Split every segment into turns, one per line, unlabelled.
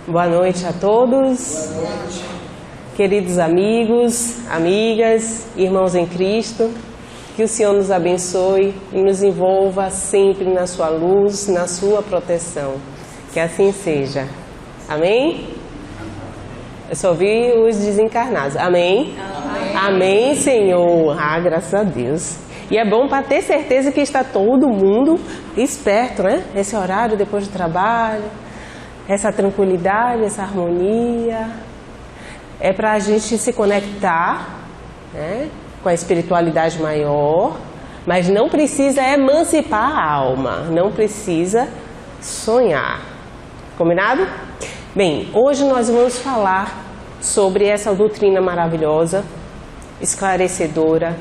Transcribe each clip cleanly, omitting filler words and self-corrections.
Boa noite a todos.
Boa noite.
Queridos amigos, amigas, irmãos em Cristo, que o Senhor nos abençoe e nos envolva sempre na sua luz, na sua proteção. Que assim seja. Amém? Eu só vi os desencarnados. Amém?
Amém.
Amém, Senhor. Ah, graças a Deus. E é bom para ter certeza que está todo mundo esperto, né? Esse horário depois do trabalho, essa tranquilidade, essa harmonia. É para a gente se conectar, né, com a espiritualidade maior, mas não precisa emancipar a alma, não precisa sonhar. Combinado? Bem, hoje nós vamos falar sobre essa doutrina maravilhosa, esclarecedora,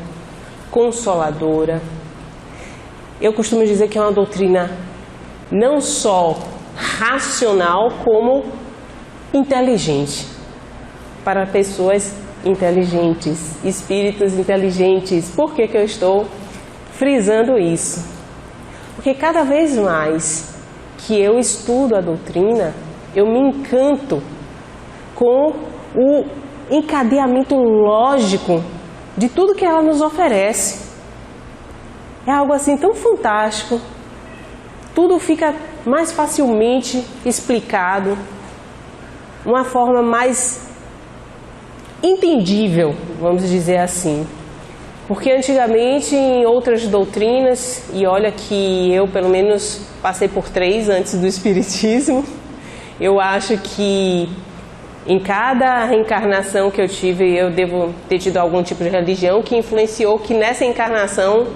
consoladora. Eu costumo dizer que é uma doutrina não só racional, como inteligente, para pessoas inteligentes, espíritos inteligentes. Por que eu estou frisando isso? Porque cada vez mais que eu estudo a doutrina, eu me encanto com o encadeamento lógico de tudo que ela nos oferece. É algo assim tão fantástico. Tudo fica mais facilmente explicado, uma forma mais entendível, vamos dizer assim. Porque antigamente em outras doutrinas, e olha que eu pelo menos passei por 3 antes do Espiritismo, eu acho que em cada reencarnação que eu tive, eu devo ter tido algum tipo de religião que influenciou, que nessa encarnação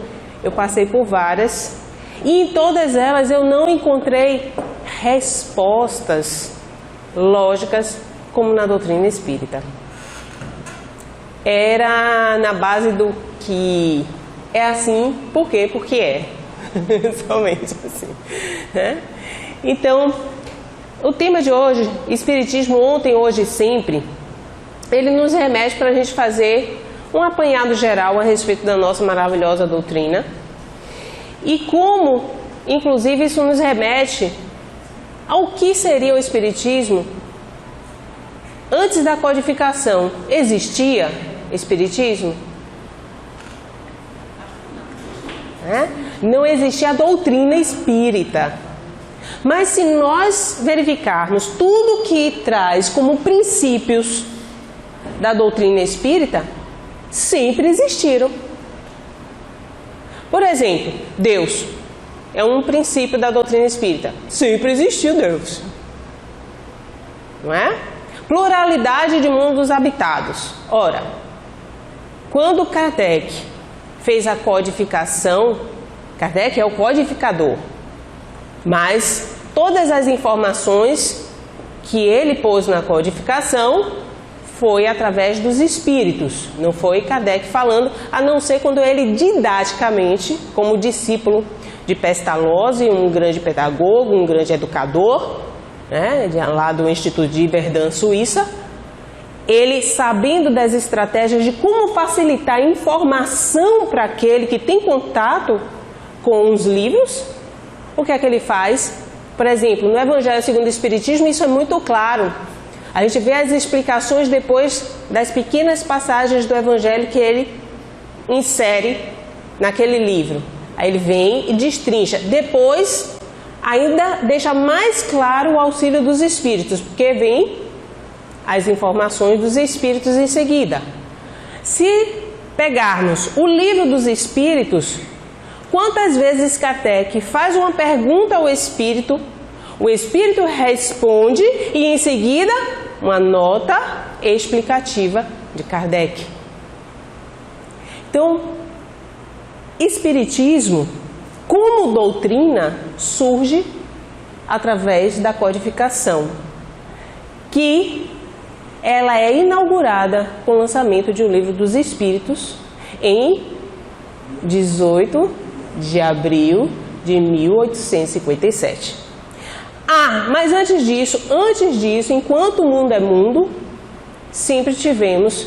eu passei por várias, e em todas elas eu não encontrei respostas lógicas como na doutrina espírita. Era na base do que é assim, por quê? Porque é. Somente assim, né? Então, o tema de hoje, Espiritismo ontem, hoje e sempre, ele nos remete para a gente fazer um apanhado geral a respeito da nossa maravilhosa doutrina. E como, inclusive, isso nos remete ao que seria o Espiritismo antes da codificação. Existia Espiritismo? Não existia a doutrina espírita. Mas se nós verificarmos tudo que traz como princípios da doutrina espírita, sempre existiram. Por exemplo, Deus é um princípio da doutrina espírita. Sempre existiu Deus. Não é? Pluralidade de mundos habitados. Ora, quando Kardec fez a codificação, Kardec é o codificador, mas todas as informações que ele pôs na codificação foi através dos espíritos, não foi Kardec falando, a não ser quando ele didaticamente, como discípulo de Pestalozzi, um grande pedagogo, um grande educador, né, lá do Instituto de Verdun, Suíça, ele, sabendo das estratégias de como facilitar a informação para aquele que tem contato com os livros, o que é que ele faz? Por exemplo, no Evangelho segundo o Espiritismo, isso é muito claro. A gente vê as explicações depois das pequenas passagens do Evangelho que ele insere naquele livro. Aí ele vem e destrincha. Depois, ainda deixa mais claro o auxílio dos Espíritos, porque vem as informações dos Espíritos em seguida. Se pegarmos o livro dos Espíritos, quantas vezes Kardec faz uma pergunta ao Espírito, o Espírito responde e em seguida uma nota explicativa de Kardec. Então, Espiritismo, como doutrina, surge através da codificação, que ela é inaugurada com o lançamento de O Livro dos Espíritos em 18 de abril de 1857. Mas antes disso, enquanto o mundo é mundo, sempre tivemos,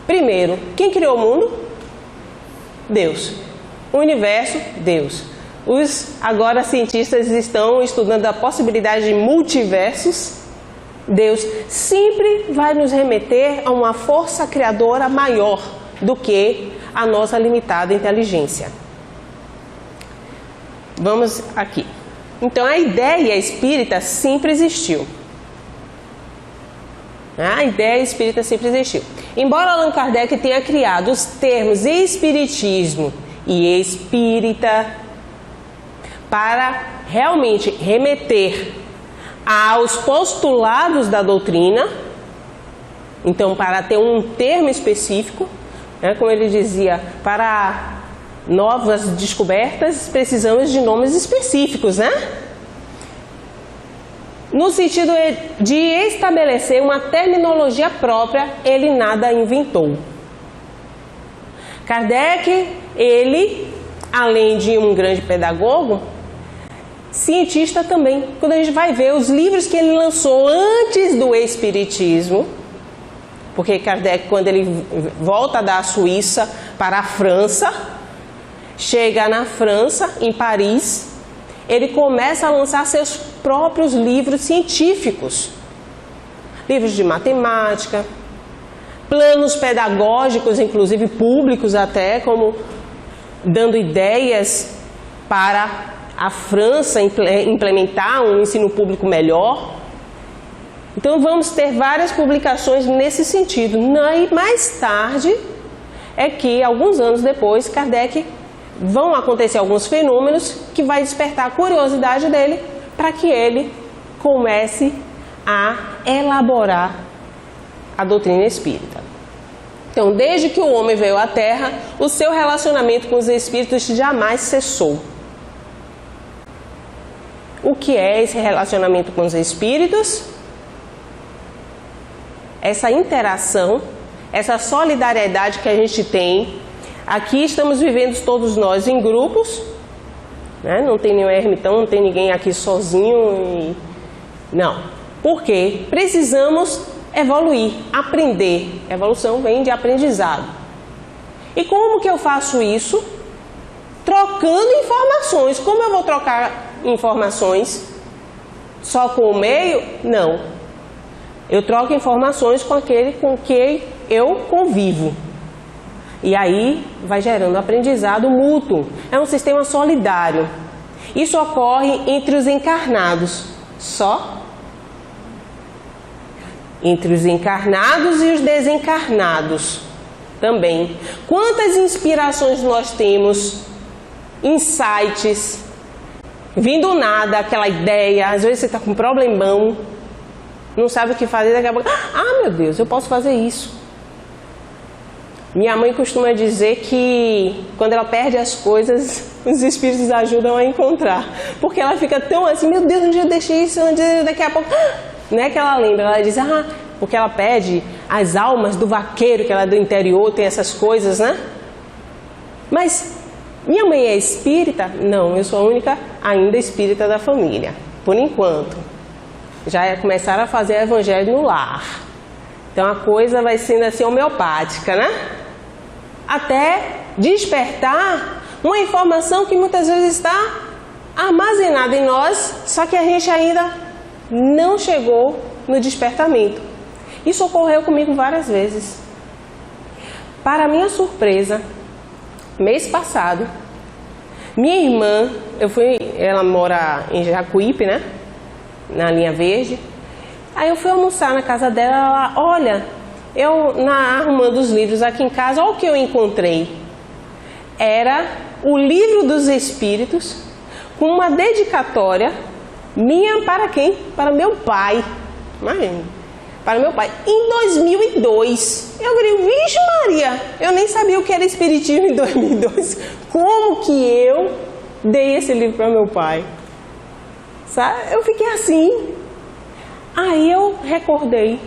primeiro, quem criou o mundo? Deus. O universo, Deus. Os agora cientistas estão estudando a possibilidade de multiversos, Deus sempre vai nos remeter a uma força criadora maior do que a nossa limitada inteligência. Vamos aqui. Então, a ideia espírita sempre existiu. A ideia espírita sempre existiu. Embora Allan Kardec tenha criado os termos espiritismo e espírita para realmente remeter aos postulados da doutrina, então para ter um termo específico, né, como ele dizia, para novas descobertas precisamos de nomes específicos, né? No sentido de estabelecer uma terminologia própria, ele nada inventou. Kardec, ele, além de um grande pedagogo, cientista também. Quando a gente vai ver os livros que ele lançou antes do Espiritismo, porque Kardec, quando ele volta da Suíça para a França, chega na França, em Paris, ele começa a lançar seus próprios livros científicos, livros de matemática, planos pedagógicos, inclusive públicos até, como dando ideias para a França implementar um ensino público melhor. Então vamos ter várias publicações nesse sentido. E mais tarde é que, alguns anos depois, Kardec vão acontecer alguns fenômenos que vai despertar a curiosidade dele para que ele comece a elaborar a doutrina espírita. Então, desde que o homem veio à Terra, o seu relacionamento com os espíritos jamais cessou. O que é esse relacionamento com os espíritos? Essa interação, essa solidariedade que a gente tem. Aqui estamos vivendo todos nós em grupos, né? Não tem nenhum ermitão, não tem ninguém aqui sozinho. Não. Por quê? Precisamos evoluir, aprender. Evolução vem de aprendizado. E como que eu faço isso? Trocando informações. Como eu vou trocar informações? Só com o meio? Não. Eu troco informações com aquele com quem eu convivo. E aí vai gerando aprendizado mútuo. É um sistema solidário. Isso ocorre entre os encarnados. Só? Entre os encarnados e os desencarnados também. Quantas inspirações nós temos, insights, vindo nada, aquela ideia, às vezes você está com um problemão, não sabe o que fazer, daqui a pouco, meu Deus, eu posso fazer isso. Minha mãe costuma dizer que quando ela perde as coisas, os espíritos ajudam a encontrar. Porque ela fica tão assim, meu Deus, onde eu deixei isso, daqui a pouco... Não é que ela lembra, ela diz, porque ela pede as almas do vaqueiro, que ela é do interior, tem essas coisas, né? Mas minha mãe é espírita? Não, eu sou a única ainda espírita da família, por enquanto. Já começaram a fazer evangelho no lar. Então a coisa vai sendo assim homeopática, né? Até despertar uma informação que muitas vezes está armazenada em nós, só que a gente ainda não chegou no despertamento. Isso ocorreu comigo várias vezes. Para minha surpresa, mês passado, minha irmã, ela mora em Jacuípe, né? Na linha verde. Aí eu fui almoçar na casa dela, ela, olha, arrumando os livros aqui em casa, olha o que eu encontrei. Era o Livro dos Espíritos, com uma dedicatória minha para quem? Para meu pai. Imagina, para meu pai. Em 2002. Eu falei, vixe Maria, eu nem sabia o que era espiritismo em 2002. Como que eu dei esse livro para meu pai? Sabe? Eu fiquei assim. Aí eu recordei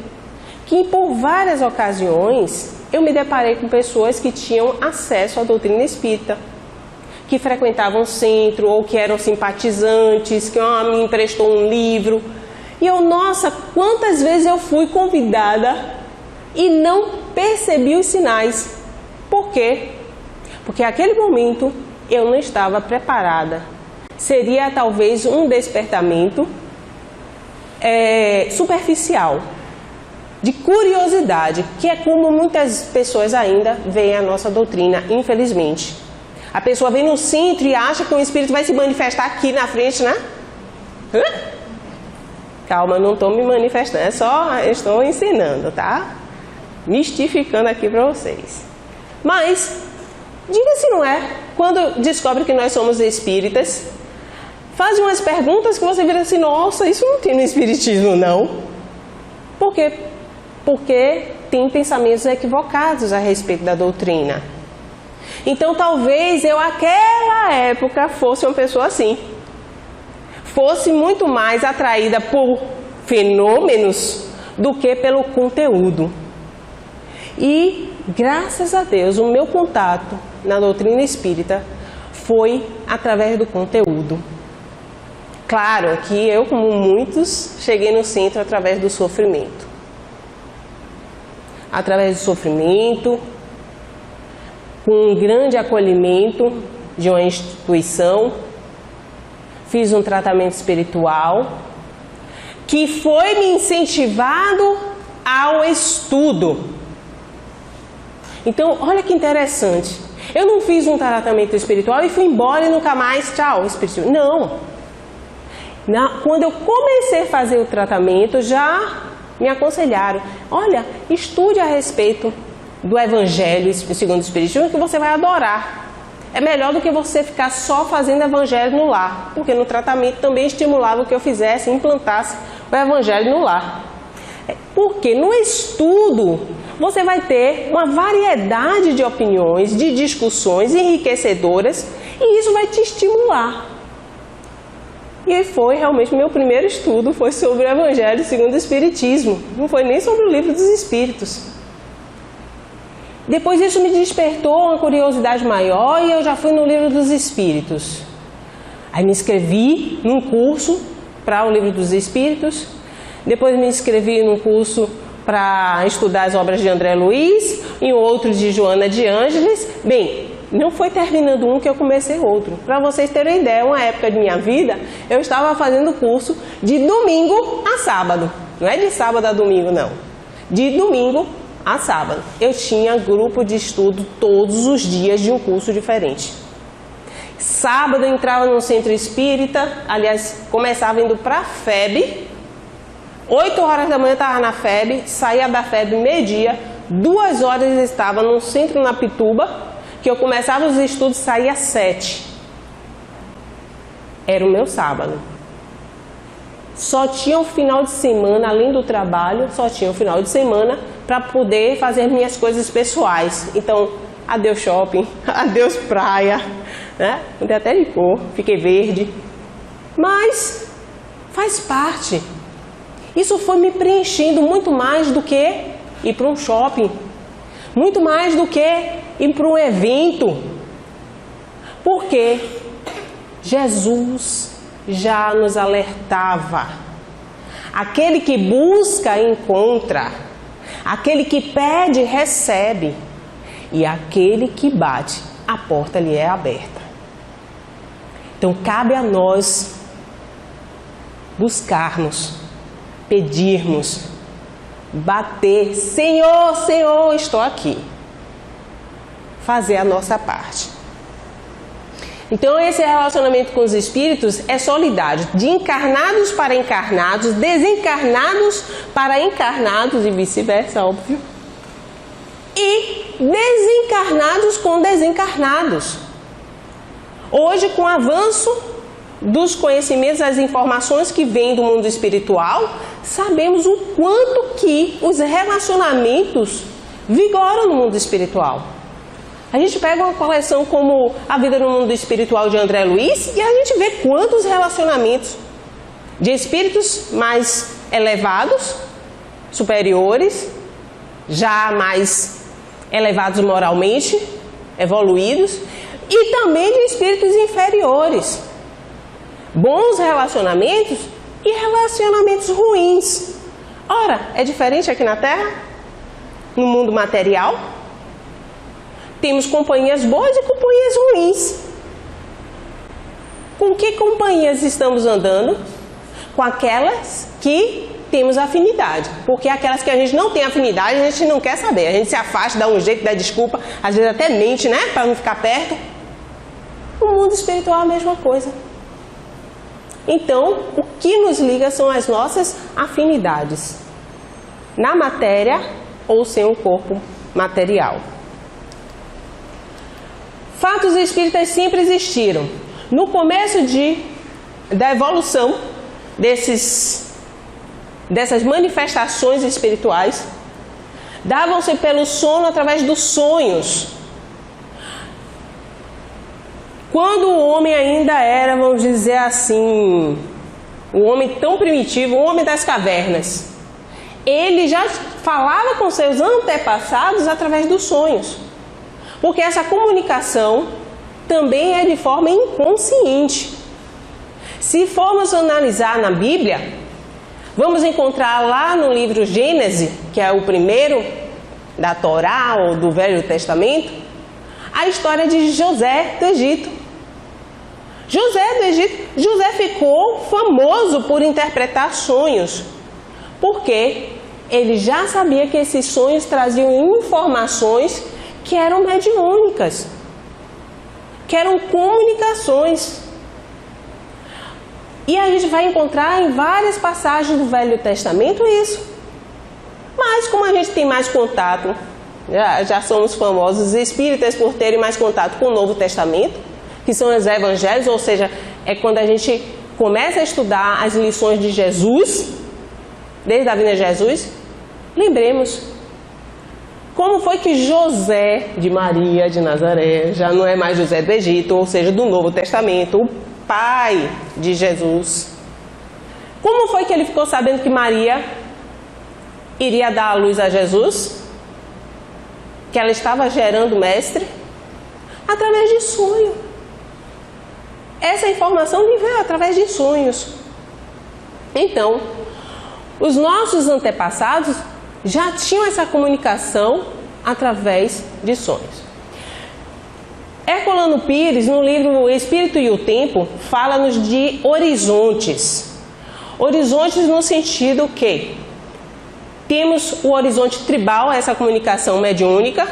que por várias ocasiões eu me deparei com pessoas que tinham acesso à doutrina espírita, que frequentavam o centro ou que eram simpatizantes, que me emprestou um livro. E eu, nossa, quantas vezes eu fui convidada e não percebi os sinais. Por quê? Porque naquele momento eu não estava preparada. Seria talvez um despertamento superficial, de curiosidade, que é como muitas pessoas ainda veem a nossa doutrina, infelizmente. A pessoa vem no centro e acha que o Espírito vai se manifestar aqui na frente, né? Calma, não estou me manifestando, estou ensinando, tá? Mistificando aqui para vocês. Mas, diga se não é, quando descobre que nós somos espíritas, faz umas perguntas que você vira assim, nossa, isso não tem no Espiritismo, não. Por quê? Porque tem pensamentos equivocados a respeito da doutrina. Então, talvez eu, naquela época, fosse uma pessoa assim. Fosse muito mais atraída por fenômenos do que pelo conteúdo. E, graças a Deus, o meu contato na doutrina espírita foi através do conteúdo. Claro que eu, como muitos, cheguei no centro através do sofrimento. Através do sofrimento, com um grande acolhimento de uma instituição, fiz um tratamento espiritual que foi me incentivado ao estudo. Então, olha que interessante. Eu não fiz um tratamento espiritual e fui embora e nunca mais, tchau, espiritual. Não. Quando eu comecei a fazer o tratamento, já me aconselharam, olha, estude a respeito do Evangelho segundo o Espiritismo, que você vai adorar. É melhor do que você ficar só fazendo Evangelho no lar, porque no tratamento também estimulava que eu fizesse, implantasse o Evangelho no lar. Porque no estudo você vai ter uma variedade de opiniões, de discussões enriquecedoras, e isso vai te estimular. E foi realmente, meu primeiro estudo foi sobre o Evangelho segundo o Espiritismo, não foi nem sobre o Livro dos Espíritos. Depois isso me despertou uma curiosidade maior e eu já fui no Livro dos Espíritos. Aí me inscrevi num curso para o Livro dos Espíritos, depois me inscrevi num curso para estudar as obras de André Luiz, em outro de Joana de Ângeles. Bem, não foi terminando um que eu comecei outro. Para vocês terem ideia, uma época de minha vida, eu estava fazendo curso de domingo a sábado. Não é de sábado a domingo, não. De domingo a sábado. Eu tinha grupo de estudo todos os dias de um curso diferente. Sábado eu entrava no centro espírita, aliás, começava indo para a FEB. 8 horas da manhã eu estava na FEB, saía da FEB meio-dia, 2 horas eu estava no centro na Pituba, que eu começava os estudos e saía às 7. Era o meu sábado. Só tinha o final de semana, além do trabalho, só tinha o final de semana para poder fazer minhas coisas pessoais. Então, adeus shopping, adeus praia, né? Mudei até de cor, fiquei verde. Mas faz parte. Isso foi me preenchendo muito mais do que ir para um shopping, muito mais do que ir para um evento. Porque Jesus já nos alertava. Aquele que busca, encontra. Aquele que pede, recebe. E aquele que bate, a porta lhe é aberta. Então, cabe a nós buscarmos, pedirmos, bater. Senhor, Senhor, estou aqui. Fazer a nossa parte. Então, esse relacionamento com os espíritos é solidário, de encarnados para encarnados, desencarnados para encarnados e vice-versa, óbvio. E desencarnados com desencarnados. Hoje, com o avanço dos conhecimentos, das informações que vêm do mundo espiritual, sabemos o quanto que os relacionamentos vigoram no mundo espiritual. A gente pega uma coleção como A Vida no Mundo Espiritual de André Luiz e a gente vê quantos relacionamentos de espíritos mais elevados, superiores, já mais elevados moralmente, evoluídos, e também de espíritos inferiores. Bons relacionamentos e relacionamentos ruins. Ora, é diferente aqui na Terra? No mundo material? Temos companhias boas e companhias ruins. Com que companhias estamos andando? com aquelas que temos afinidade. Porque aquelas que a gente não tem afinidade, a gente não quer saber. A gente se afasta, dá um jeito, dá desculpa, às vezes até mente, né? Para não ficar perto. O mundo espiritual é a mesma coisa. Então, o que nos liga são as nossas afinidades. Na matéria ou sem o corpo material. Fatos espíritas sempre existiram. No começo da evolução dessas manifestações espirituais, davam-se pelo sono através dos sonhos. Quando o homem ainda era, vamos dizer assim, o homem tão primitivo, o homem das cavernas, ele já falava com seus antepassados através dos sonhos. Porque essa comunicação também é de forma inconsciente. Se formos analisar na Bíblia, vamos encontrar lá no livro Gênesis, que é o primeiro da Torá ou do Velho Testamento, a história de José do Egito. José ficou famoso por interpretar sonhos, porque ele já sabia que esses sonhos traziam informações que eram mediúnicas, que eram comunicações. E a gente vai encontrar em várias passagens do Velho Testamento isso. Mas como a gente tem mais contato, já somos famosos espíritas por terem mais contato com o Novo Testamento, que são os evangelhos, ou seja, é quando a gente começa a estudar as lições de Jesus, desde a vinda de Jesus, lembremos como foi que José de Maria de Nazaré, já não é mais José do Egito, ou seja, do Novo Testamento, o pai de Jesus, como foi que ele ficou sabendo que Maria iria dar à luz a Jesus? Que ela estava gerando o mestre? Através de sonho. Essa informação lhe veio através de sonhos. Então, os nossos antepassados já tinham essa comunicação através de sonhos. Herculano Pires, no livro O Espírito e o Tempo, fala-nos de horizontes. Horizontes no sentido que temos o horizonte tribal, essa comunicação mediúnica.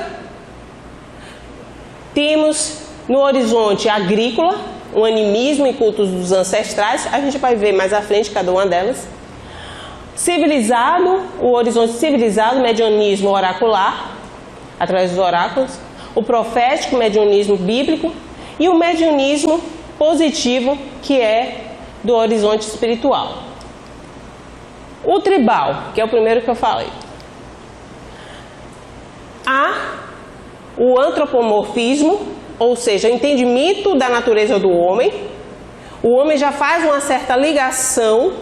Temos no horizonte agrícola, o animismo e cultos dos ancestrais. A gente vai ver mais à frente cada uma delas. Civilizado, o horizonte civilizado, mediunismo oracular, através dos oráculos. O profético, mediunismo bíblico. E o mediunismo positivo, que é do horizonte espiritual. O tribal, que é o primeiro que eu falei. Há o antropomorfismo, ou seja, o entendimento da natureza do homem. O homem já faz uma certa ligação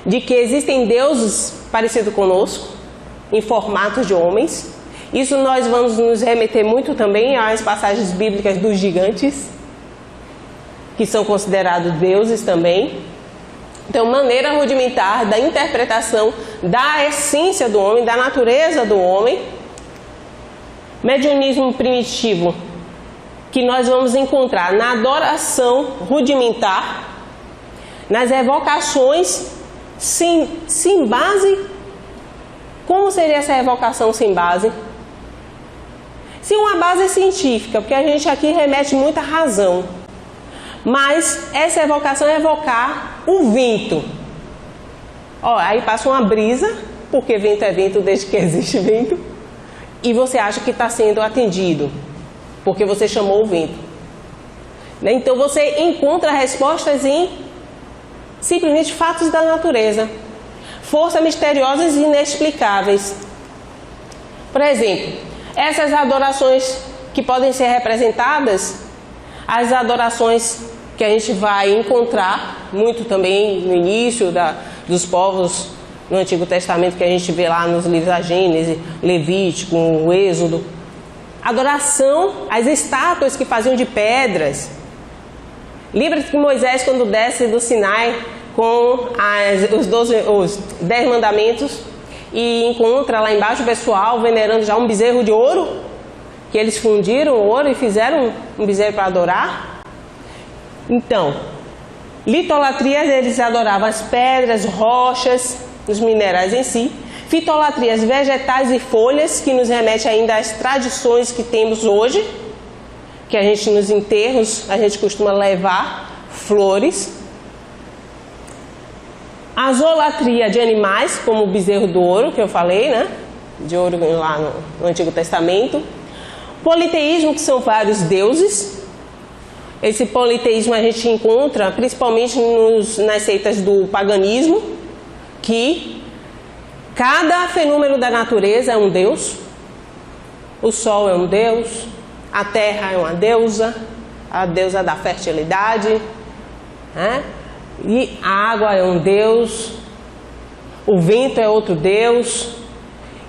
de que existem deuses parecidos conosco, em formatos de homens. Isso nós vamos nos remeter muito também às passagens bíblicas dos gigantes, que são considerados deuses também. Então, maneira rudimentar da interpretação da essência do homem, da natureza do homem. Mediunismo primitivo, que nós vamos encontrar na adoração rudimentar, nas evocações sem base. Como seria essa evocação sem base? Sem uma base científica, porque a gente aqui remete muita razão. Mas essa evocação é evocar o vento. Ó, aí passa uma brisa, porque vento é vento desde que existe vento, e você acha que está sendo atendido, porque você chamou o vento. Então você encontra respostas em simplesmente fatos da natureza, forças misteriosas e inexplicáveis. Por exemplo, essas adorações que podem ser representadas, as adorações que a gente vai encontrar muito também no início dos povos no Antigo Testamento, que a gente vê lá nos livros da Gênesis, Levítico, o Êxodo. Adoração às estátuas que faziam de pedras. Lembra-te que Moisés, quando desce do Sinai com os 10 mandamentos e encontra lá embaixo o pessoal venerando já um bezerro de ouro, que eles fundiram o ouro e fizeram um bezerro para adorar. Então, Litolatria, eles adoravam as pedras, rochas, os minerais em si. Fitolatrias, vegetais e folhas, que nos remete ainda às tradições que temos hoje, que a gente nos enterros, a gente costuma levar flores. A zolatria de animais, como o bezerro do ouro, que eu falei, né? De ouro lá no Antigo Testamento. Politeísmo, que são vários deuses. Esse politeísmo a gente encontra principalmente nas seitas do paganismo, que cada fenômeno da natureza é um deus. O sol é um deus, a terra é uma deusa, a deusa da fertilidade, né? E a água é um deus, o vento é outro deus.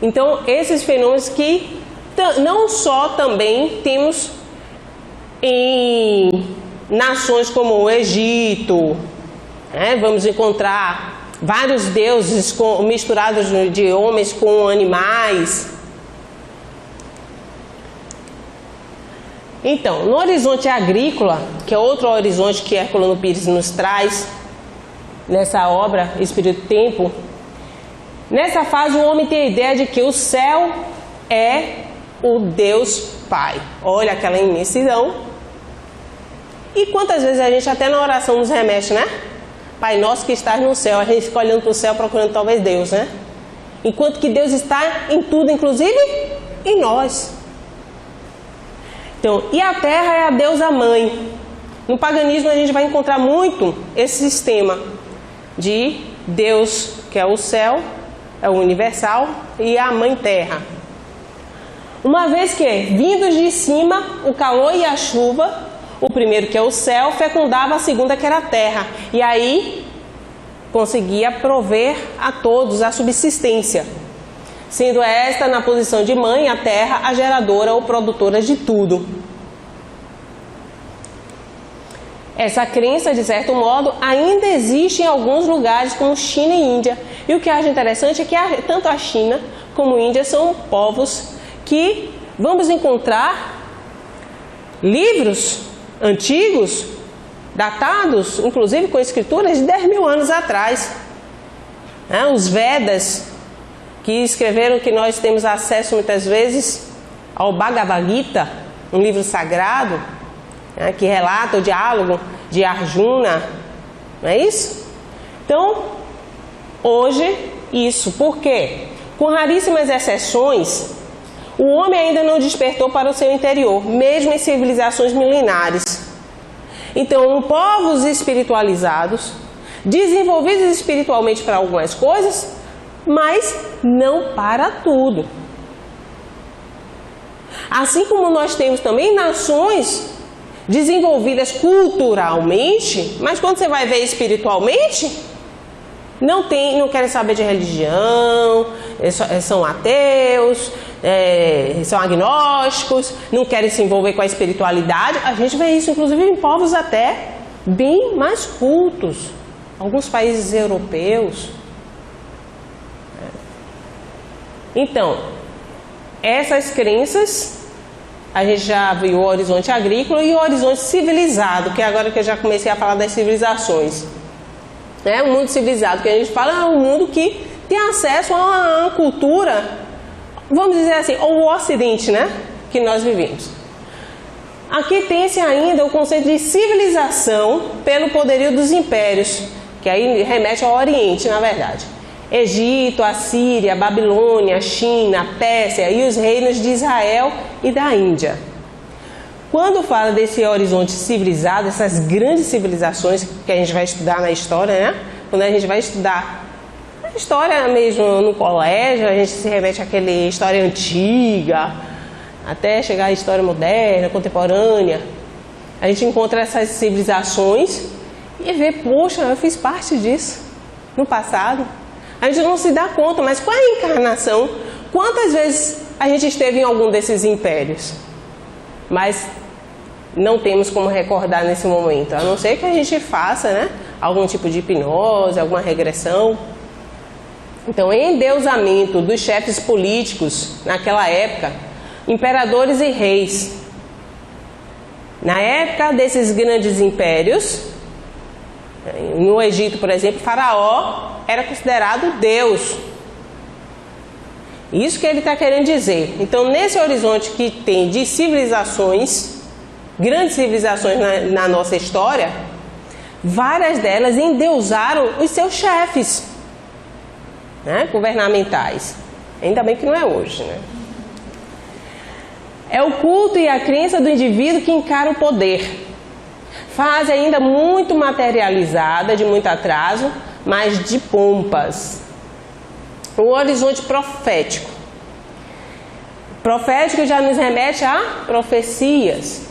Então, esses fenômenos que não só também temos em nações como o Egito, né? Vamos encontrar vários deuses misturados de homens com animais. Então, no horizonte agrícola, que é outro horizonte que Herculano Pires nos traz nessa obra Espírito do Tempo, nessa fase o homem tem a ideia de que o céu é o Deus Pai. Olha aquela imensidão. E quantas vezes a gente até na oração nos remete, né? Pai nosso que estás no céu, a gente fica olhando para o céu procurando talvez Deus, né? Enquanto que Deus está em tudo, inclusive em nós. Então, e a terra é a deusa mãe. No paganismo a gente vai encontrar muito esse sistema de Deus, que é o céu, é o universal, e a mãe terra. Uma vez que, vindos de cima, o calor e a chuva, o primeiro que é o céu, fecundava a segunda que era a terra. E aí conseguia prover a todos a subsistência. Sendo esta, na posição de mãe, a terra, a geradora ou produtora de tudo. Essa crença, de certo modo, ainda existe em alguns lugares como China e Índia. E o que eu acho interessante é que tanto a China como a Índia são povos que vamos encontrar livros antigos, datados, inclusive com escrituras de 10 mil anos atrás. Os Vedas, que escreveram que nós temos acesso muitas vezes ao Bhagavad Gita, um livro sagrado, que relata o diálogo de Arjuna, não é isso? Então, hoje, isso. Por quê? Com raríssimas exceções, o homem ainda não despertou para o seu interior, mesmo em civilizações milenares. Então, povos espiritualizados, desenvolvidos espiritualmente para algumas coisas, mas não para tudo. Assim como nós temos também nações desenvolvidas culturalmente, mas quando você vai ver espiritualmente, não querem saber de religião, são ateus, são agnósticos, não querem se envolver com a espiritualidade. A gente vê isso inclusive em povos até bem mais cultos, alguns países europeus. Então, essas crenças, a gente já viu o horizonte agrícola e o horizonte civilizado, que é agora que eu já comecei a falar das civilizações. O mundo civilizado, que a gente fala, é um mundo que tem acesso a uma cultura, vamos dizer assim, o ocidente, né? Que nós vivemos. Aqui tem-se ainda o conceito de civilização pelo poderio dos impérios, que aí remete ao Oriente, na verdade. Egito, Assíria, Babilônia, China, Pérsia e os reinos de Israel e da Índia. Quando fala desse horizonte civilizado, essas grandes civilizações que a gente vai estudar na história, né? Quando a gente vai estudar a história mesmo no colégio, a gente se remete àquela história antiga, até chegar à história moderna, contemporânea. A gente encontra essas civilizações e vê, poxa, eu fiz parte disso no passado. A gente não se dá conta, mas qual é a encarnação? Quantas vezes a gente esteve em algum desses impérios? Mas não temos como recordar nesse momento, a não ser que a gente faça, né, algum tipo de hipnose, alguma regressão. Então, endeusamento dos chefes políticos naquela época, imperadores e reis. Na época desses grandes impérios, No Egito, por exemplo, Faraó era considerado Deus. Isso que ele está querendo dizer. Então, nesse horizonte que tem de civilizações, grandes civilizações na nossa história, várias delas endeusaram os seus chefes, né, governamentais. Ainda bem que não é hoje, né? É o culto e a crença do indivíduo que encara o poder. Fase ainda muito materializada, de muito atraso, mas de pompas. O horizonte profético. Profético já nos remete a profecias.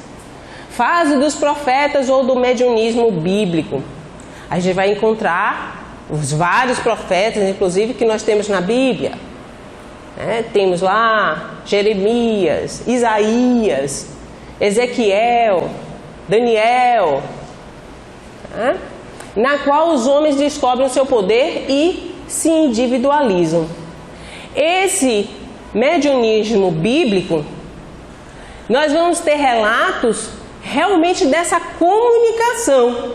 Fase dos profetas ou do mediunismo bíblico. A gente vai encontrar os vários profetas, inclusive, que nós temos na Bíblia. Temos lá Jeremias, Isaías, Ezequiel, Daniel, na qual os homens descobrem o seu poder e se individualizam. Esse mediunismo bíblico, nós vamos ter relatos realmente dessa comunicação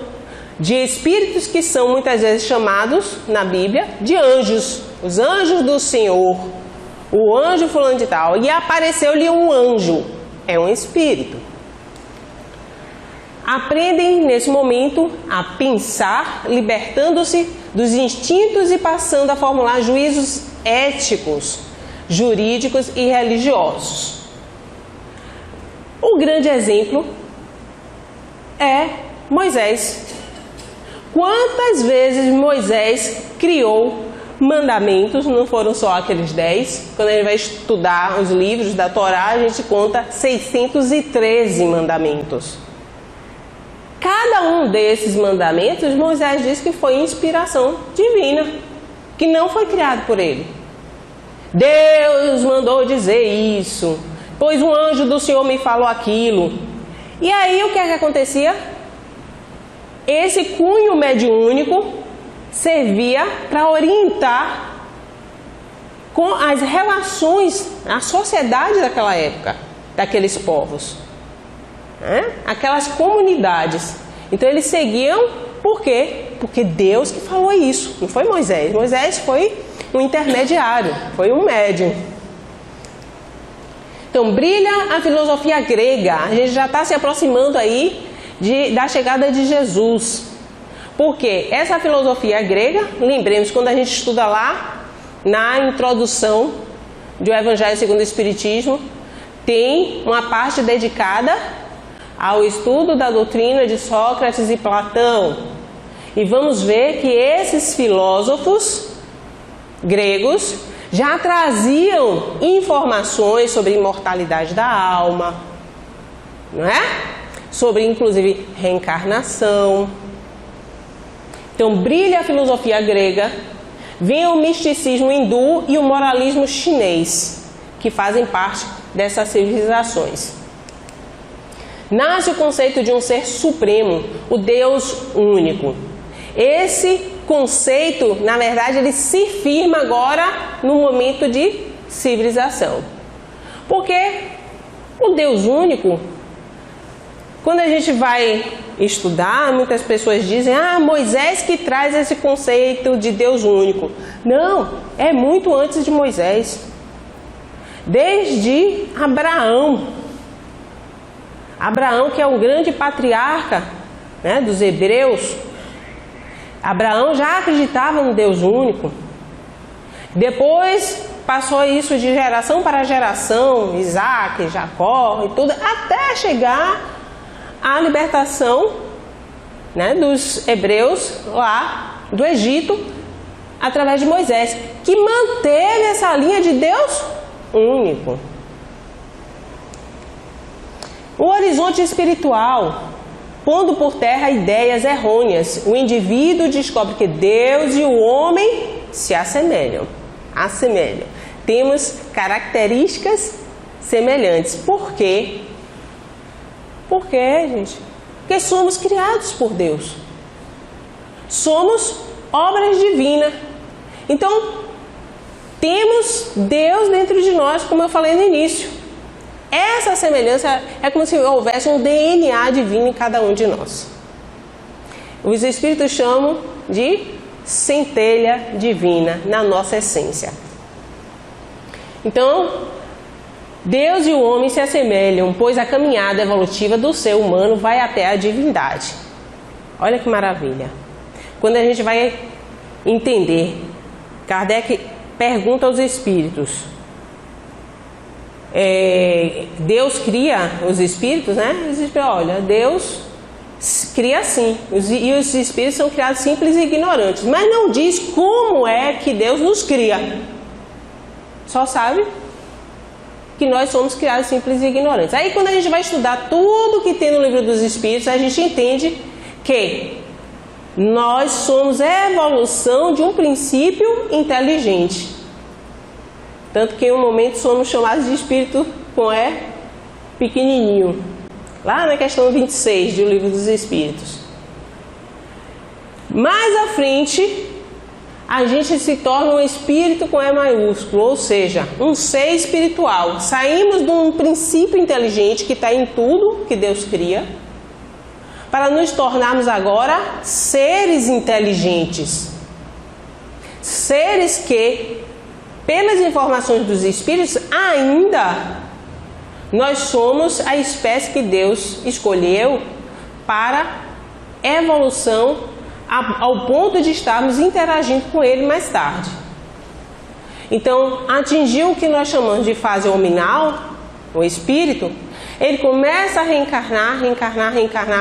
de espíritos que são muitas vezes chamados na Bíblia de anjos, os anjos do Senhor, o anjo fulano de tal, e apareceu-lhe um anjo, é um espírito. Aprendem nesse momento a pensar, libertando-se dos instintos e passando a formular juízos éticos, jurídicos e religiosos. O grande exemplo é Moisés. Quantas vezes Moisés criou mandamentos? Não foram só aqueles 10. Quando a gente vai estudar os livros da Torá, a gente conta 613 mandamentos. Cada um desses mandamentos, Moisés diz que foi inspiração divina, que não foi criado por ele. Deus mandou dizer isso, pois um anjo do Senhor me falou aquilo. E aí o que é que acontecia? Esse cunho mediúnico servia para orientar com as relações, a sociedade daquela época, daqueles povos. Aquelas comunidades. Então eles seguiam, por quê? Porque Deus que falou isso, não foi Moisés. Moisés foi um intermediário, foi um médium. Então brilha a filosofia grega. A gente já está se aproximando aí da chegada de Jesus. Porque essa filosofia grega, lembremos, quando a gente estuda lá na introdução do Evangelho segundo o Espiritismo, tem uma parte dedicada ao estudo da doutrina de Sócrates e Platão. E vamos ver que esses filósofos gregos já traziam informações sobre a imortalidade da alma, não é? Sobre, inclusive, reencarnação. Então, brilha a filosofia grega, vem o misticismo hindu e o moralismo chinês, que fazem parte dessas civilizações. Nasce o conceito de um ser supremo, o Deus único. Esse conceito, na verdade, ele se firma agora no momento de civilização. Porque o Deus único, quando a gente vai estudar, muitas pessoas dizem, Moisés que traz esse conceito de Deus único. Não, é muito antes de Moisés. Desde Abraão. Abraão, que é um grande patriarca, né, dos hebreus, Abraão já acreditava no Deus único. Depois passou isso de geração para geração, Isaac, Jacó e tudo, até chegar à libertação, né, dos hebreus lá do Egito, através de Moisés, que manteve essa linha de Deus único. O horizonte espiritual, pondo por terra ideias errôneas, o indivíduo descobre que Deus e o homem se assemelham. Temos características semelhantes. Por quê? Por quê, gente? Porque somos criados por Deus. Somos obras divinas. Então, temos Deus dentro de nós, como eu falei no início. Essa semelhança é como se houvesse um DNA divino em cada um de nós. Os Espíritos chamam de centelha divina na nossa essência. Então, Deus e o homem se assemelham, pois a caminhada evolutiva do ser humano vai até a divindade. Olha que maravilha. Quando a gente vai entender, Kardec pergunta aos espíritos, Deus cria os espíritos, né? Olha, Deus cria assim, e os espíritos são criados simples e ignorantes, mas não diz como é que Deus nos cria. Só sabe que nós somos criados simples e ignorantes. Aí quando a gente vai estudar tudo que tem no livro dos Espíritos, a gente entende que nós somos a evolução de um princípio inteligente. Tanto que em um momento somos chamados de espírito com pequenininho. Lá na questão 26 do livro dos Espíritos. Mais à frente, a gente se torna um espírito com E maiúsculo, ou seja, um ser espiritual. Saímos de um princípio inteligente que está em tudo que Deus cria, para nos tornarmos agora seres inteligentes. Seres que, pelas informações dos espíritos, ainda nós somos a espécie que Deus escolheu para evolução, ao ponto de estarmos interagindo com Ele mais tarde. Então, atingiu o que nós chamamos de fase hominal, o espírito, ele começa a reencarnar.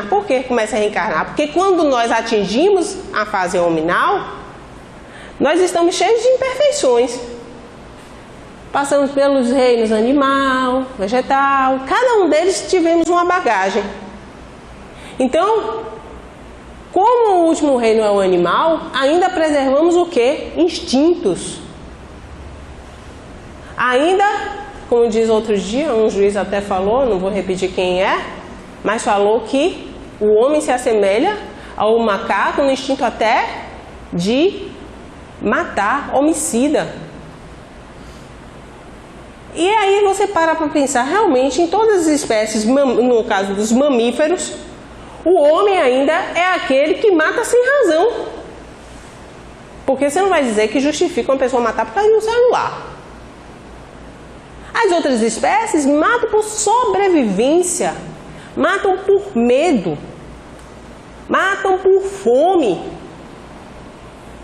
Por que começa a reencarnar? Porque quando nós atingimos a fase hominal, nós estamos cheios de imperfeições. Passamos pelos reinos animal, vegetal, cada um deles tivemos uma bagagem. Então, como o último reino é o animal, ainda preservamos o quê? Instintos. Ainda, como diz outro dia, um juiz até falou, não vou repetir quem é, mas falou que o homem se assemelha ao macaco no instinto até de matar, homicida. E aí você para pensar, realmente, em todas as espécies, no caso dos mamíferos, o homem ainda é aquele que mata sem razão. Porque você não vai dizer que justifica uma pessoa matar por causa de um celular. As outras espécies matam por sobrevivência, matam por medo, matam por fome,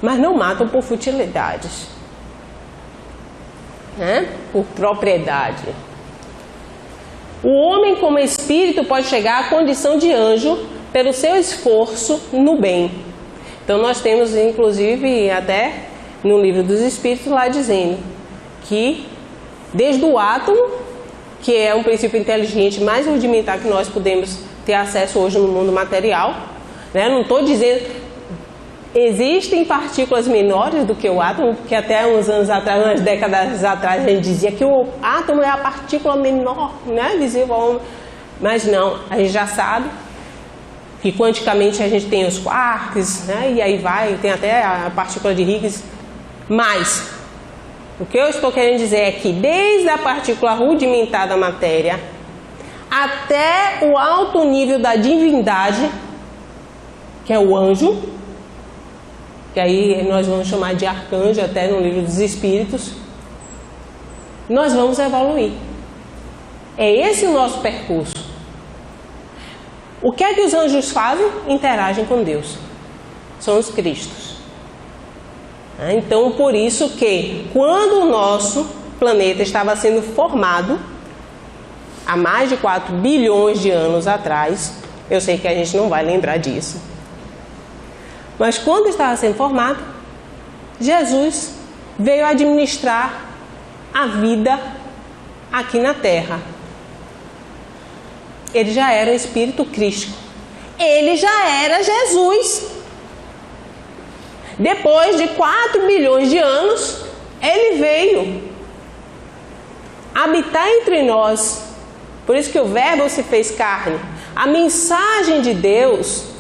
mas não matam por futilidades, né? Por propriedade. O homem como espírito pode chegar à condição de anjo pelo seu esforço no bem. Então nós temos inclusive até no livro dos Espíritos lá dizendo que desde o átomo, que é um princípio inteligente mais rudimentar que nós podemos ter acesso hoje no mundo material, né? Não estou dizendo... Existem partículas menores do que o átomo, porque até uns anos atrás, umas décadas atrás, a gente dizia que o átomo é a partícula menor, né, visível ao homem. Mas não, a gente já sabe que quanticamente a gente tem os quarks, né, e aí tem até a partícula de Higgs. Mas o que eu estou querendo dizer é que desde a partícula rudimentar da matéria até o alto nível da divindade, que é o anjo, que aí nós vamos chamar de arcanjo até no livro dos Espíritos, nós vamos evoluir. É esse o nosso percurso. O que é que os anjos fazem? Interagem com Deus. São os Cristos. Então, por isso que quando o nosso planeta estava sendo formado, há mais de 4 bilhões de anos atrás, eu sei que a gente não vai lembrar disso, mas quando estava sendo formado, Jesus veio administrar a vida aqui na Terra. Ele já era o Espírito Crístico. Ele já era Jesus. Depois de 4 bilhões de anos, ele veio habitar entre nós. Por isso que o Verbo se fez carne. A mensagem de Deus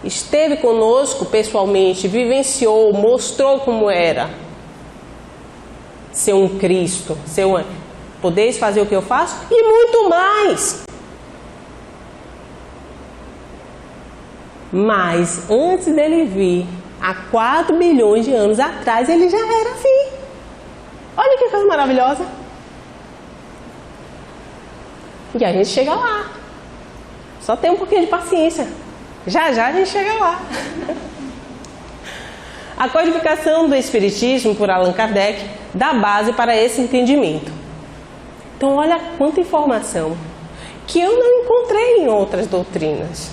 esteve conosco pessoalmente, vivenciou, mostrou como era ser um Cristo, podeis fazer o que eu faço e muito mais. Mas antes dele vir, há 4 bilhões de anos atrás, ele já era assim. Olha que coisa maravilhosa. E a gente chega lá. Só tem um pouquinho de paciência. Já já a gente chega lá. A codificação do Espiritismo, por Allan Kardec, dá base para esse entendimento. Então, olha quanta informação que eu não encontrei em outras doutrinas.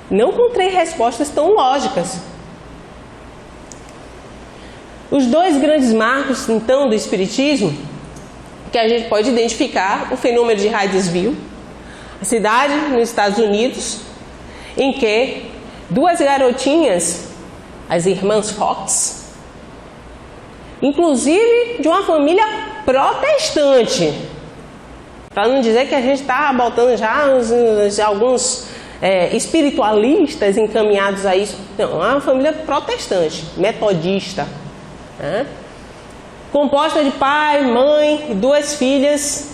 Não encontrei respostas tão lógicas. Os 2 grandes marcos, então, do Espiritismo, que a gente pode identificar, o fenômeno de Hydesville, a cidade nos Estados Unidos, em que 2 garotinhas, as irmãs Fox, inclusive de uma família protestante, para não dizer que a gente está botando já alguns espiritualistas encaminhados a isso. Não, é uma família protestante, metodista, né? Composta de pai, mãe e 2 filhas,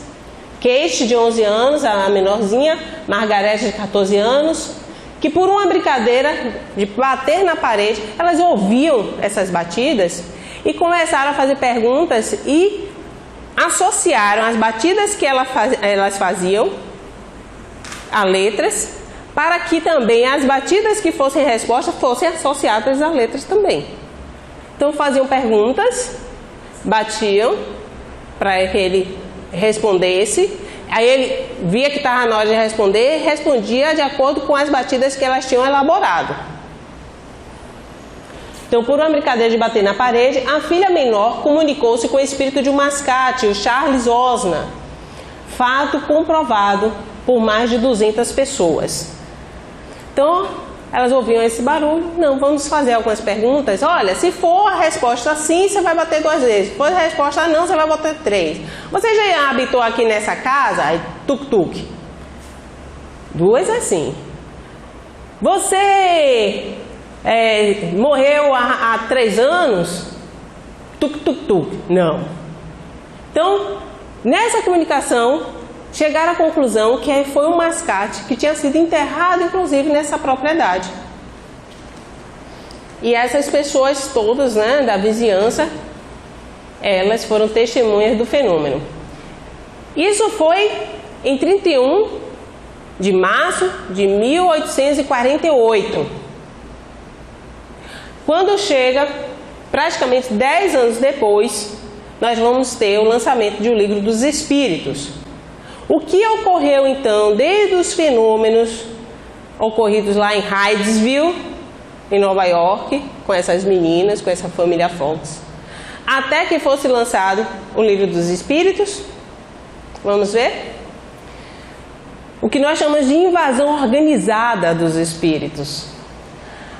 Kate, de 11 anos, a menorzinha, Margaret, de 14 anos, que por uma brincadeira de bater na parede, elas ouviam essas batidas e começaram a fazer perguntas e associaram as batidas que elas faziam a letras, para que também as batidas que fossem respostas fossem associadas a letras também. Então faziam perguntas, batiam para que ele respondesse, aí ele via que estava na hora de responder e respondia de acordo com as batidas que elas tinham elaborado. Então, por uma brincadeira de bater na parede, a filha menor comunicou-se com o espírito de um mascate, o Charles Osna, fato comprovado por mais de 200 pessoas. Então, elas ouviam esse barulho. Não, vamos fazer algumas perguntas. Olha, se for a resposta sim, você vai bater 2 vezes. Se for a resposta não, você vai bater 3. Você já habitou aqui nessa casa? Aí, tuk-tuk. 2 assim. Você morreu há 3 anos? Tuk-tuk-tuk. Não. Então, nessa comunicação, chegaram à conclusão que foi um mascate que tinha sido enterrado, inclusive, nessa propriedade. E essas pessoas todas, né, da vizinhança, elas foram testemunhas do fenômeno. Isso foi em 31 de março de 1848. Quando chega, praticamente 10 anos depois, nós vamos ter o lançamento de O Livro dos Espíritos. O que ocorreu então desde os fenômenos ocorridos lá em Hydesville, em Nova York, com essas meninas, com essa família Fox, até que fosse lançado O Livro dos Espíritos? Vamos ver? O que nós chamamos de invasão organizada dos espíritos.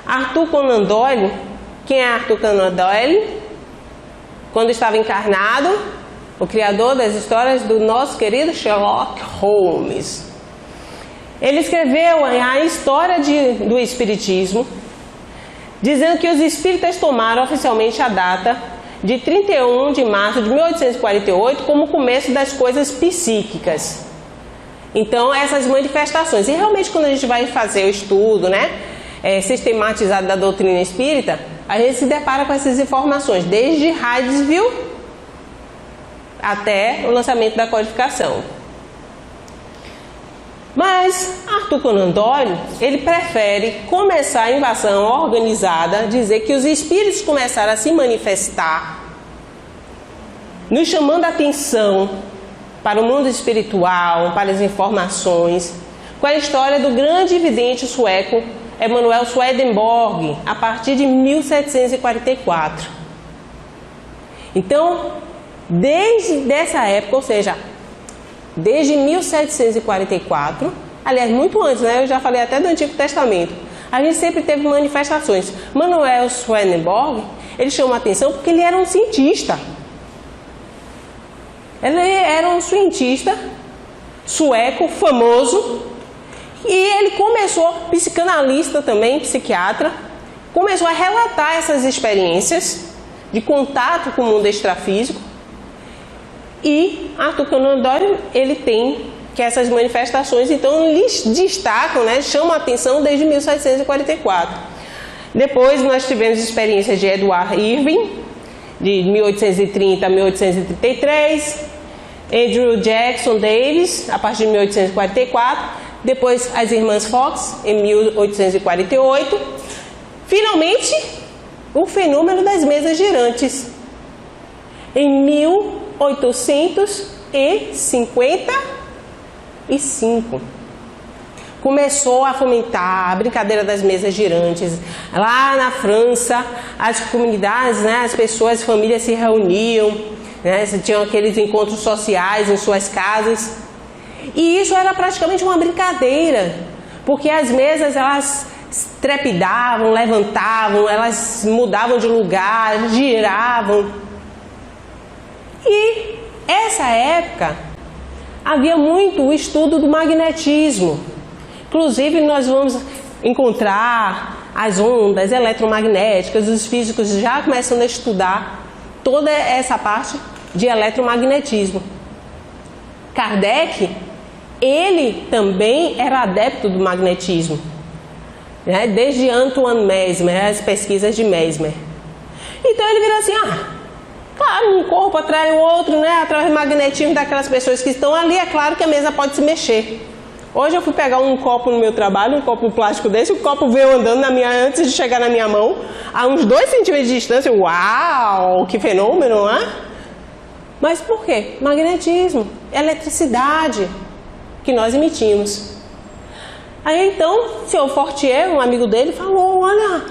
Arthur Conan Doyle, quem é Arthur Conan Doyle? Quando estava encarnado, o criador das histórias do nosso querido Sherlock Holmes. Ele escreveu a história do Espiritismo, dizendo que os espíritas tomaram oficialmente a data de 31 de março de 1848 como o começo das coisas psíquicas. Então, essas manifestações. E realmente, quando a gente vai fazer o estudo, sistematizado da doutrina espírita, a gente se depara com essas informações, desde Hydesville até o lançamento da codificação. Mas Arthur Conan Doyle, ele prefere começar a invasão organizada, dizer que os espíritos começaram a se manifestar, nos chamando a atenção para o mundo espiritual, para as informações, com a história do grande vidente sueco Emanuel Swedenborg, a partir de 1744. Então, desde essa época, ou seja, desde 1744, aliás, muito antes, eu já falei até do Antigo Testamento, a gente sempre teve manifestações. Emanuel Swedenborg, ele chamou a atenção porque ele era um cientista. Ele era um cientista sueco, famoso, e ele começou, psicanalista também, psiquiatra, começou a relatar essas experiências de contato com o mundo extrafísico. E Arthur Conan Doyle, ele tem que essas manifestações, então, lhes destacam, né, chamam a atenção desde 1744. Depois nós tivemos experiências de Edward Irving, de 1830 a 1833, Andrew Jackson Davis, a partir de 1844, depois as irmãs Fox, em 1848. Finalmente, o fenômeno das mesas girantes, em 1855. Começou a fomentar a brincadeira das mesas girantes. Lá na França, as comunidades, né, as pessoas, as famílias se reuniam, né, tinham aqueles encontros sociais em suas casas. E isso era praticamente uma brincadeira, porque as mesas, elas trepidavam, levantavam, elas mudavam de lugar, giravam. E essa época havia muito o estudo do magnetismo. Inclusive, nós vamos encontrar as ondas eletromagnéticas, os físicos já começando a estudar toda essa parte de eletromagnetismo. Kardec, ele também era adepto do magnetismo, né? Desde Antoine Mesmer, as pesquisas de Mesmer. Então ele vira assim, claro, um corpo atrai o outro, né? Através do magnetismo daquelas pessoas que estão ali, é claro que a mesa pode se mexer. Hoje eu fui pegar um copo no meu trabalho, um copo plástico desse, o copo veio andando antes de chegar na minha mão, a uns 2 centímetros de distância. Uau, que fenômeno, né? Mas por quê? Magnetismo, eletricidade que nós emitimos. Aí então, o senhor Fortier, um amigo dele, falou, olha,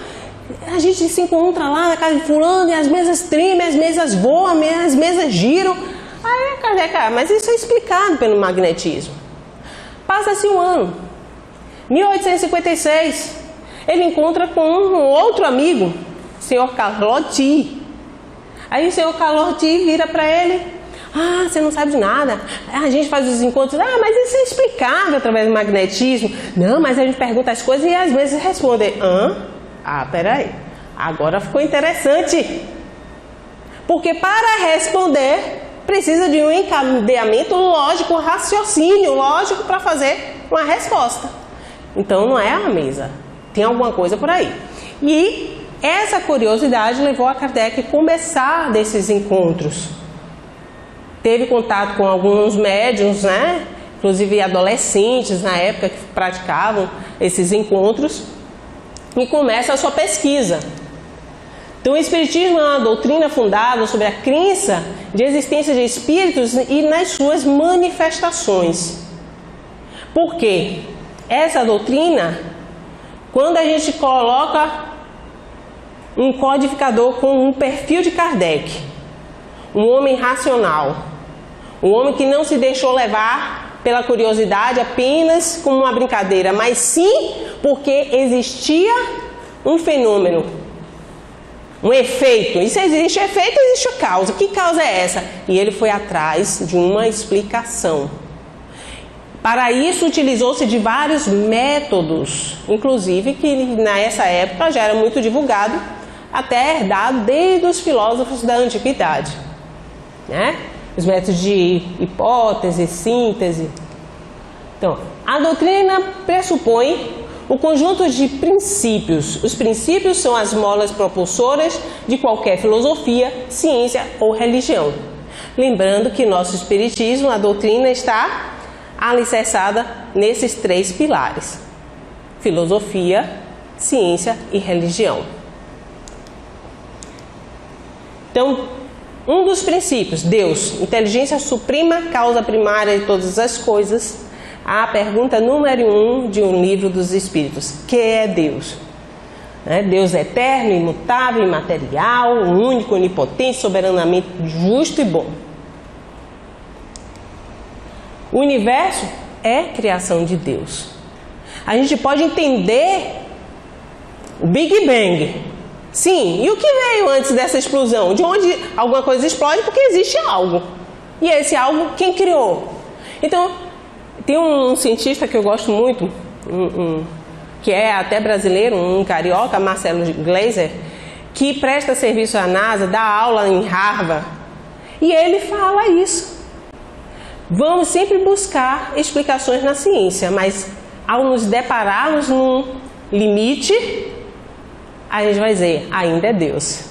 a gente se encontra lá na casa de fulano e as mesas tremem, as mesas voam, as mesas giram. Aí, cara, mas isso é explicado pelo magnetismo. Passa-se um ano, 1856, ele encontra com um outro amigo, o senhor Carlotti. Aí o senhor Carlotti vira para ele, você não sabe de nada, a gente faz os encontros, mas isso é explicável através do magnetismo. Não, mas a gente pergunta as coisas e às vezes responde, peraí, agora ficou interessante. Porque para responder, precisa de um encadeamento lógico, raciocínio lógico para fazer uma resposta. Então não é a mesa, tem alguma coisa por aí. E essa curiosidade levou a Kardec a começar desses encontros. Teve contato com alguns médiuns, né? Inclusive adolescentes na época que praticavam esses encontros, e começa a sua pesquisa. Então, o Espiritismo é uma doutrina fundada sobre a crença de existência de espíritos e nas suas manifestações. Por quê? Essa doutrina, quando a gente coloca um codificador com um perfil de Kardec, um homem racional, um homem que não se deixou levar pela curiosidade apenas como uma brincadeira, mas sim porque existia um fenômeno, um efeito. E se existe efeito, existe causa. Que causa é essa? E ele foi atrás de uma explicação. Para isso, utilizou-se de vários métodos, inclusive que nessa época já era muito divulgado, até herdado desde os filósofos da antiguidade, né? Os métodos de hipótese, síntese. Então, a doutrina pressupõe o conjunto de princípios. Os princípios são as molas propulsoras de qualquer filosofia, ciência ou religião. Lembrando que nosso espiritismo, a doutrina, está alicerçada nesses 3 pilares: filosofia, ciência e religião. Então, um dos princípios, Deus, inteligência suprema, causa primária de todas as coisas. A pergunta número 1 de um livro dos Espíritos: que é Deus? Deus é eterno, imutável, imaterial, único, onipotente, soberanamente justo e bom. O universo é criação de Deus. A gente pode entender o Big Bang. Sim, e o que veio antes dessa explosão? De onde alguma coisa explode? Porque existe algo. E esse algo, quem criou? Então, tem um cientista que eu gosto muito, que é até brasileiro, um carioca, Marcelo Gleiser, que presta serviço à NASA, dá aula em Harvard, e ele fala isso. vamos sempre buscar explicações na ciência, mas ao nos depararmos num limite, a gente vai dizer, ainda é Deus.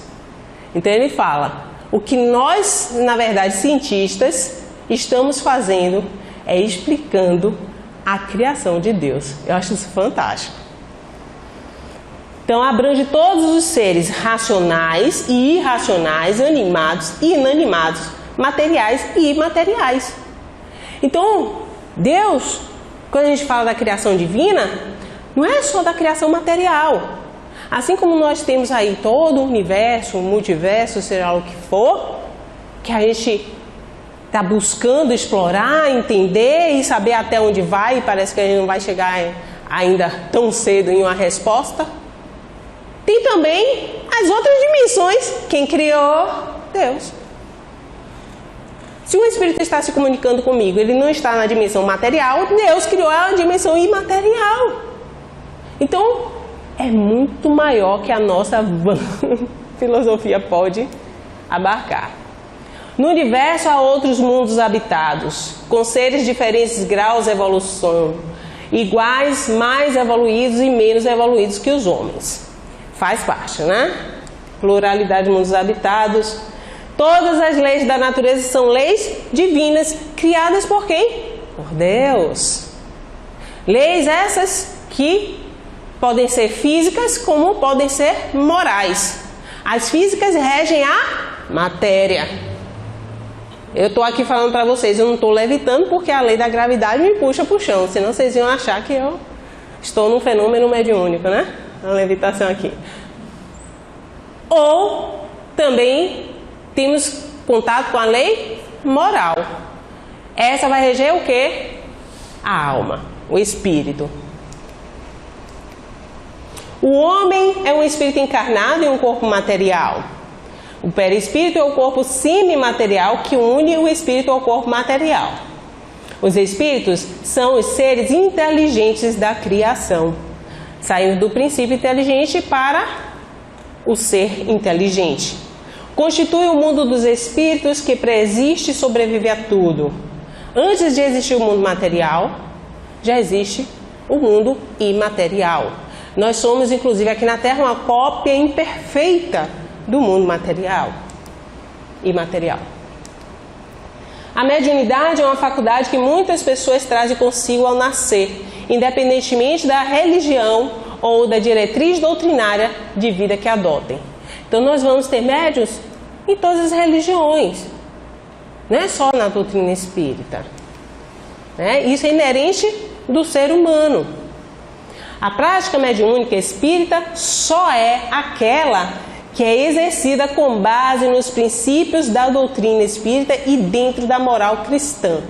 Então ele fala, o que nós, na verdade, cientistas, estamos fazendo é explicando a criação de Deus. Eu acho isso fantástico. Então abrange todos os seres racionais e irracionais, animados e inanimados, materiais e imateriais. Então, Deus, quando a gente fala da criação divina, não é só da criação material. Assim como nós temos aí todo o universo, o multiverso, seja lá o que for, que a gente está buscando explorar, entender e saber até onde vai, e parece que a gente não vai chegar ainda tão cedo em uma resposta. Tem também as outras dimensões. Quem criou? Deus. Se o Espírito está se comunicando comigo, ele não está na dimensão material, Deus criou a dimensão imaterial. Então, é muito maior que a nossa filosofia pode abarcar. No universo há outros mundos habitados, com seres de diferentes graus de evolução, iguais, mais evoluídos e menos evoluídos que os homens. Faz parte, né? Pluralidade de mundos habitados. Todas as leis da natureza são leis divinas, criadas por quem? Por Deus. Leis essas que podem ser físicas como podem ser morais. As físicas regem a matéria. Eu estou aqui falando para vocês, eu não estou levitando porque a lei da gravidade me puxa para o chão, senão vocês iam achar que eu estou num fenômeno mediúnico, né? A levitação aqui. Ou também temos contato com a lei moral. Essa vai reger o quê? A alma, o espírito. O homem é um espírito encarnado em um corpo material. O perispírito é o corpo semimaterial que une o espírito ao corpo material. Os espíritos são os seres inteligentes da criação, saindo do princípio inteligente para o ser inteligente. Constitui o mundo dos espíritos que preexiste e sobrevive a tudo. Antes de existir o mundo material, já existe o mundo imaterial. Nós somos, inclusive, aqui na Terra, uma cópia imperfeita do mundo material e imaterial. A mediunidade é uma faculdade que muitas pessoas trazem consigo ao nascer, independentemente da religião ou da diretriz doutrinária de vida que adotem. Então nós vamos ter médiuns em todas as religiões, não é só na doutrina espírita. Isso é inerente do ser humano. A prática mediúnica espírita só é aquela que é exercida com base nos princípios da doutrina espírita e dentro da moral cristã.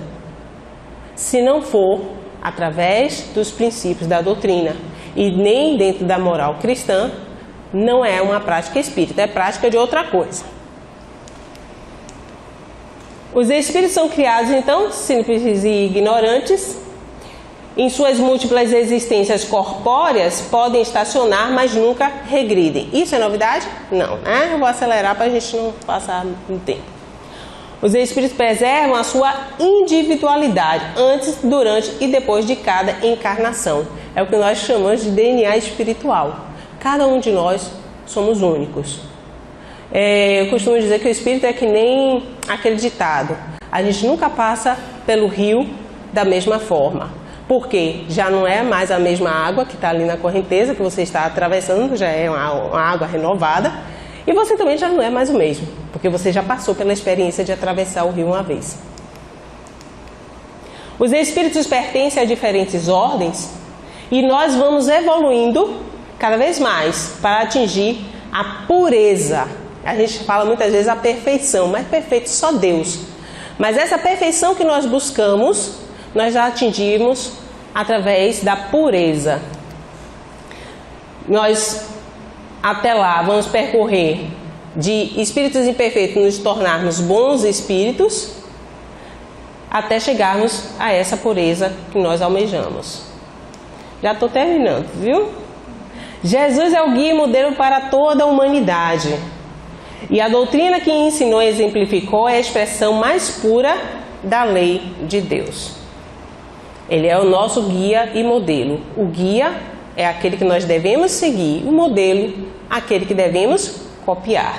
Se não for através dos princípios da doutrina e nem dentro da moral cristã, não é uma prática espírita, é prática de outra coisa. Os espíritos são criados, então, simples e ignorantes. Em suas múltiplas existências corpóreas, podem estacionar, mas nunca regridem. Isso é novidade? Não, né? Eu vou acelerar para a gente não passar muito tempo. Os espíritos preservam a sua individualidade antes, durante e depois de cada encarnação. É o que nós chamamos de DNA espiritual. Cada um de nós somos únicos. Eu costumo dizer que o espírito é que nem aquele ditado. A gente nunca passa pelo rio da mesma forma. Porque já não é mais a mesma água que está ali na correnteza que você está atravessando, já é uma água renovada. E você também já não é mais o mesmo, porque você já passou pela experiência de atravessar o rio uma vez. Os espíritos pertencem a diferentes ordens e nós vamos evoluindo cada vez mais para atingir a pureza. A gente fala muitas vezes a perfeição, mas perfeito só Deus. Mas essa perfeição que nós buscamos, nós já atingimos através da pureza. Nós, até lá, vamos percorrer de espíritos imperfeitos nos tornarmos bons espíritos, até chegarmos a essa pureza que nós almejamos. Já estou terminando, viu? Jesus é o guia e modelo para toda a humanidade. E a doutrina que ensinou e exemplificou é a expressão mais pura da lei de Deus. Ele é o nosso guia e modelo. O guia é aquele que nós devemos seguir, o modelo, aquele que devemos copiar.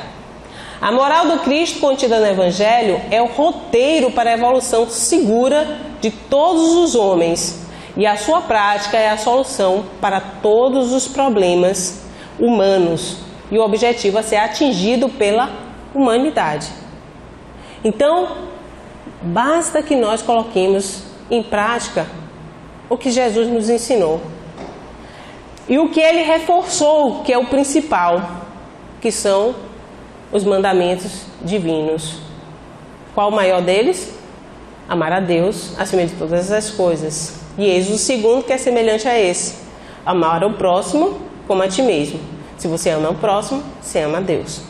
A moral do Cristo contida no Evangelho é o roteiro para a evolução segura de todos os homens, e a sua prática é a solução para todos os problemas humanos e o objetivo a ser atingido pela humanidade. Então, basta que nós coloquemos em prática o que Jesus nos ensinou e o que ele reforçou, que é o principal, que são os mandamentos divinos. Qual o maior deles? Amar a Deus acima de todas as coisas. E eis o segundo, que é semelhante a esse: amar o próximo como a ti mesmo. Se você ama o próximo, você ama a Deus.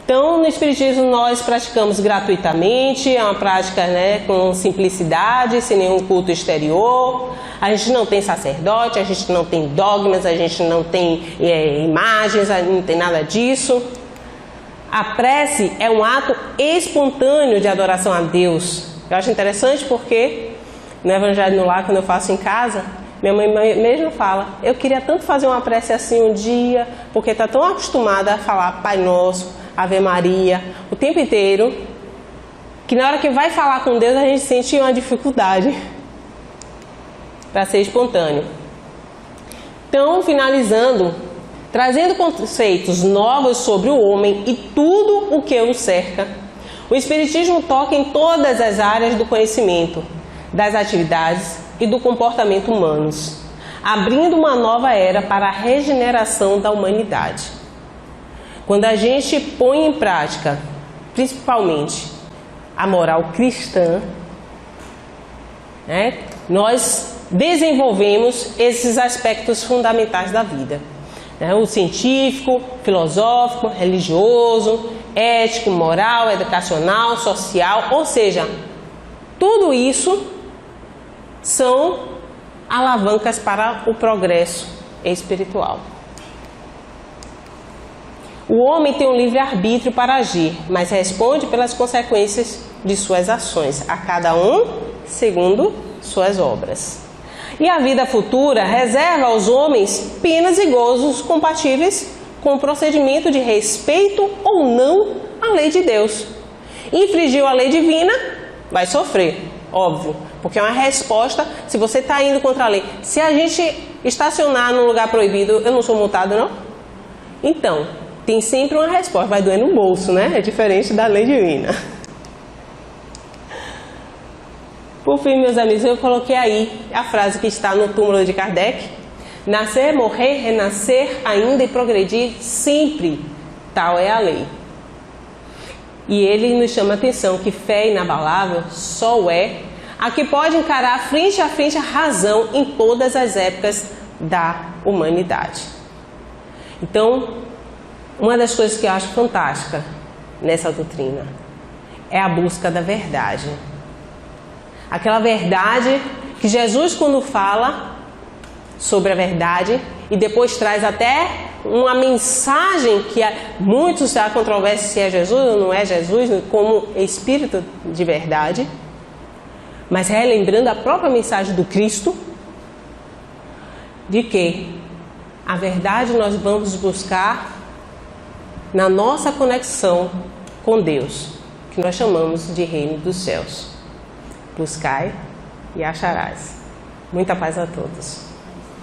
Então, no Espiritismo nós praticamos gratuitamente, é uma prática, com simplicidade, sem nenhum culto exterior. A gente não tem sacerdote, a gente não tem dogmas, a gente não tem imagens, não tem nada disso. A prece é um ato espontâneo de adoração a Deus. Eu acho interessante porque no Evangelho no Lar, quando eu faço em casa, minha mãe mesmo fala: eu queria tanto fazer uma prece assim um dia, porque está tão acostumada a falar Pai Nosso, Ave Maria, o tempo inteiro, que na hora que vai falar com Deus a gente sente uma dificuldade para ser espontâneo. Então, finalizando, trazendo conceitos novos sobre o homem e tudo o que o cerca, o Espiritismo toca em todas as áreas do conhecimento, das atividades e do comportamento humanos, abrindo uma nova era para a regeneração da humanidade. Quando a gente põe em prática, principalmente, a moral cristã, nós desenvolvemos esses aspectos fundamentais da vida. O científico, filosófico, religioso, ético, moral, educacional, social, ou seja, tudo isso são alavancas para o progresso espiritual. O homem tem um livre-arbítrio para agir, mas responde pelas consequências de suas ações, a cada um segundo suas obras. E a vida futura reserva aos homens penas e gozos compatíveis com o procedimento de respeito ou não à lei de Deus. Infringiu a lei divina, vai sofrer, óbvio, porque é uma resposta. Se você está indo contra a lei, se a gente estacionar num lugar proibido, eu não sou multado, não? Então, tem sempre uma resposta, vai doer no bolso, É diferente da lei divina. Por fim, meus amigos, eu coloquei aí a frase que está no túmulo de Kardec: nascer, morrer, renascer ainda e progredir sempre, tal é a lei. E ele nos chama a atenção que fé inabalável só é a que pode encarar frente a frente a razão em todas as épocas da humanidade. Então, uma das coisas que eu acho fantástica nessa doutrina é a busca da verdade. Aquela verdade que Jesus, quando fala sobre a verdade e depois traz até uma mensagem que muitos há controvérsia se é Jesus ou não é Jesus, como espírito de verdade, mas relembrando a própria mensagem do Cristo, de que a verdade nós vamos buscar na nossa conexão com Deus, que nós chamamos de Reino dos Céus. Buscai e acharás. Muita paz a todos.